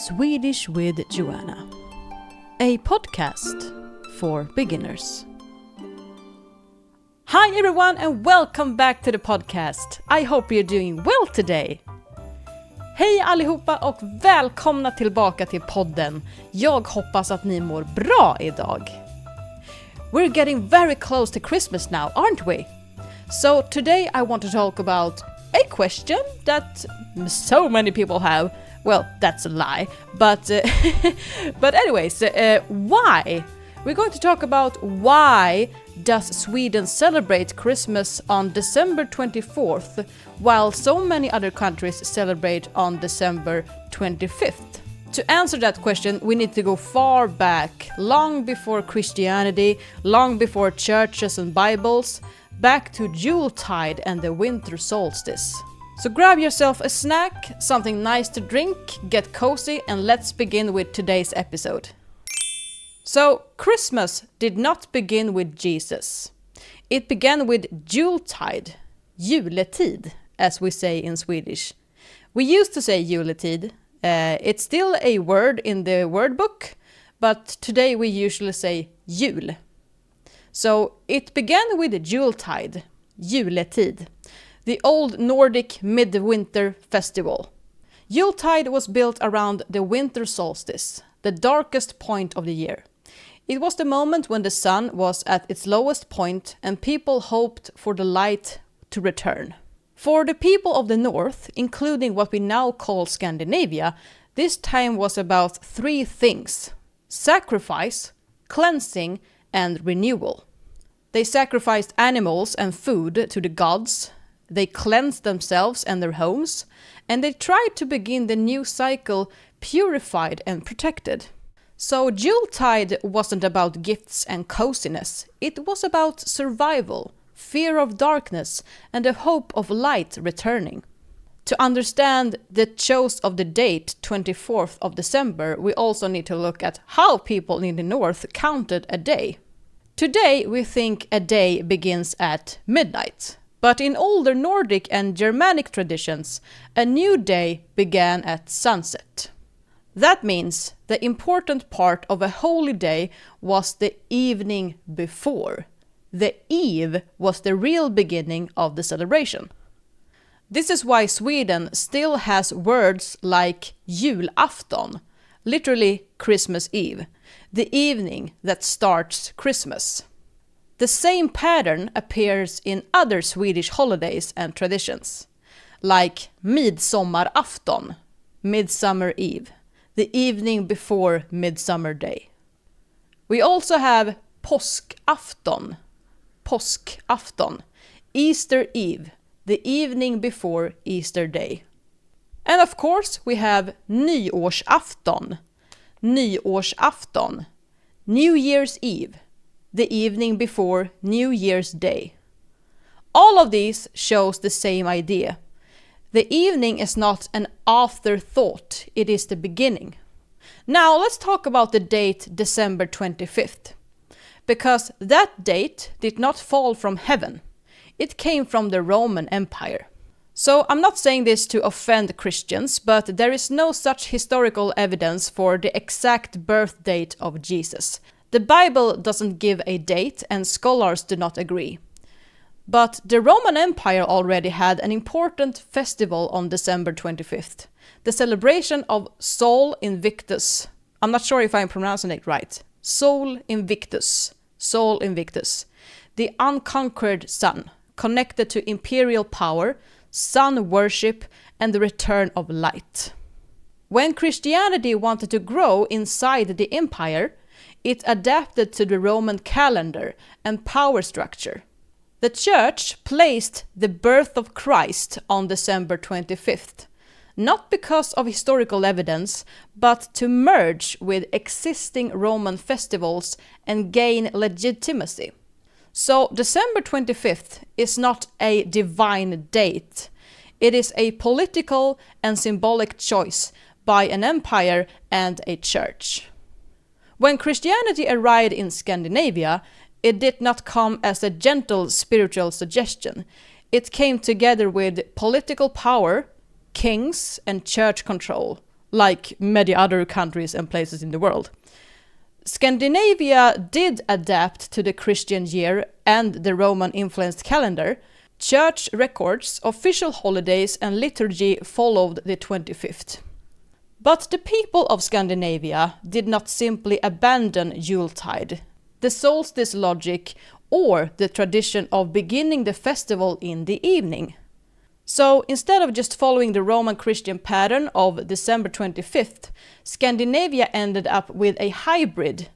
Swedish with Joanna, a podcast for beginners. Hi everyone and welcome back to the podcast. I hope you're doing well today. Hej allihopa och välkomna tillbaka till podden. Jag hoppas att ni mår bra idag. We're getting very close to Christmas now, aren't we? So today I want to talk about a question that so many people have. Well, that's a lie, but anyways, why? We're going to talk about why does Sweden celebrate Christmas on December 24th, while so many other countries celebrate on December 25th. To answer that question, we need to go far back, long before Christianity, long before churches and Bibles, back to Yuletide and the winter solstice. So grab yourself a snack, something nice to drink, get cozy, and let's begin with today's episode. So, Christmas did not begin with Jesus. It began with Jultide, Juletid, as we say in Swedish. We used to say Juletid. It's still a word in the word book, but today we usually say jul. So, it began with Jultide, Juletid, the old Nordic midwinter festival. Yuletide was built around the winter solstice, the darkest point of the year. It was the moment when the sun was at its lowest point and people hoped for the light to return. For the people of the north, including what we now call Scandinavia, this time was about three things: sacrifice, cleansing, and renewal. They sacrificed animals and food to the gods, they cleansed themselves and their homes, and they tried to begin the new cycle purified and protected. So Yuletide wasn't about gifts and coziness, it was about survival, fear of darkness, and the hope of light returning. To understand the choice of the date, 24th of December, we also need to look at how people in the north counted a day. Today we think a day begins at midnight. But in older Nordic and Germanic traditions, a new day began at sunset. That means the important part of a holy day was the evening before. The eve was the real beginning of the celebration. This is why Sweden still has words like Julafton, literally Christmas Eve, the evening that starts Christmas. The same pattern appears in other Swedish holidays and traditions, like Midsommarafton, Midsummer Eve, the evening before Midsummer Day. We also have Påskafton, Påskafton, Easter Eve, the evening before Easter Day. And of course we have Nyårsafton, Nyårsafton, New Year's Eve, the evening before New Year's Day. All of these shows the same idea. The evening is not an afterthought, it is the beginning. Now let's talk about the date December 25th. Because that date did not fall from heaven. It came from the Roman Empire. So I'm not saying this to offend Christians, but there is no such historical evidence for the exact birth date of Jesus. The Bible doesn't give a date and scholars do not agree. But the Roman Empire already had an important festival on December 25th, the celebration of Sol Invictus. I'm not sure if I'm pronouncing it right. Sol Invictus, Sol Invictus, the unconquered sun, connected to imperial power, sun worship, and the return of light. When Christianity wanted to grow inside the empire, it adapted to the Roman calendar and power structure. The church placed the birth of Christ on December 25th, not because of historical evidence, but to merge with existing Roman festivals and gain legitimacy. So December 25th is not a divine date. It is a political and symbolic choice by an empire and a church. When Christianity arrived in Scandinavia, it did not come as a gentle spiritual suggestion. It came together with political power, kings, and church control, like many other countries and places in the world. Scandinavia did adapt to the Christian year and the Roman-influenced calendar. Church records, official holidays and liturgy followed the 25th. But the people of Scandinavia did not simply abandon Yuletide, the solstice logic, or the tradition of beginning the festival in the evening. So instead of just following the Roman Christian pattern of December 25th, Scandinavia ended up with a hybrid,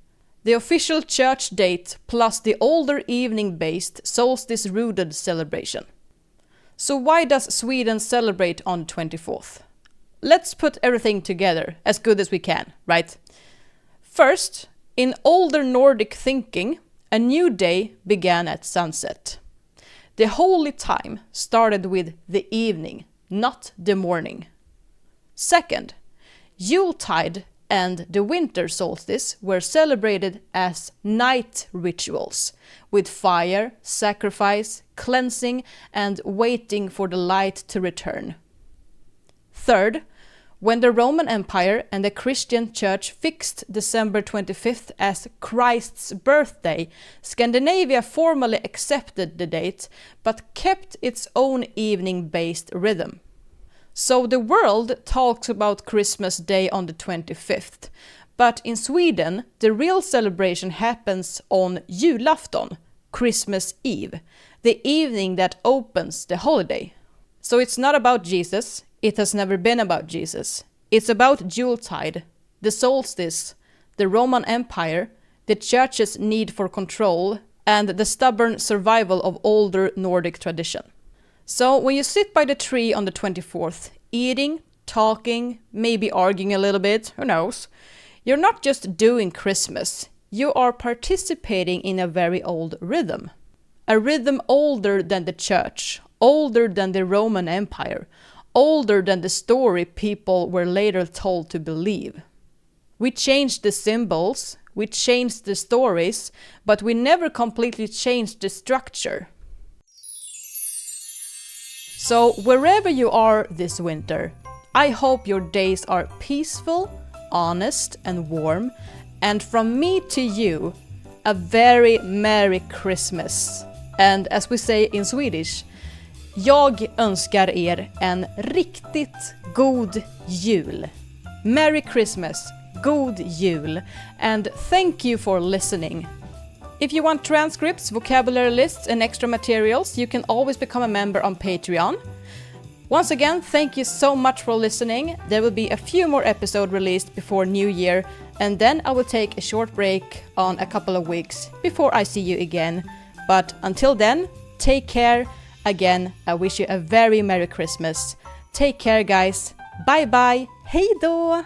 the official church date plus the older evening-based solstice-rooted celebration. So why does Sweden celebrate on the 24th? Let's put everything together as good as we can, right? First, in older Nordic thinking, a new day began at sunset. The holy time started with the evening, not the morning. Second, Yuletide and the winter solstice were celebrated as night rituals, with fire, sacrifice, cleansing, and waiting for the light to return. Third, when the Roman Empire and the Christian Church fixed December 25th as Christ's birthday, Scandinavia formally accepted the date, but kept its own evening-based rhythm. So the world talks about Christmas Day on the 25th, but in Sweden, the real celebration happens on Julafton, Christmas Eve, the evening that opens the holiday. So it's not about Jesus. It has never been about Jesus. It's about Yuletide, the solstice, the Roman Empire, the Church's need for control, and the stubborn survival of older Nordic tradition. So when you sit by the tree on the 24th, eating, talking, maybe arguing a little bit, who knows, you're not just doing Christmas, you are participating in a very old rhythm. A rhythm older than the Church, older than the Roman Empire, older than the story people were later told to believe. We changed the symbols, we changed the stories, but we never completely changed the structure. So wherever you are this winter, I hope your days are peaceful, honest and warm, and from me to you, a very Merry Christmas. And as we say in Swedish, jag önskar er en riktigt god jul. Merry Christmas, god jul, and thank you for listening. If you want transcripts, vocabulary lists and extra materials, you can always become a member on Patreon. Once again, thank you so much for listening. There will be a few more episodes released before New Year, and then I will take a short break on a couple of weeks before I see you again. But until then, take care. Again, I wish you a very Merry Christmas. Take care, guys. Bye bye. Hej då!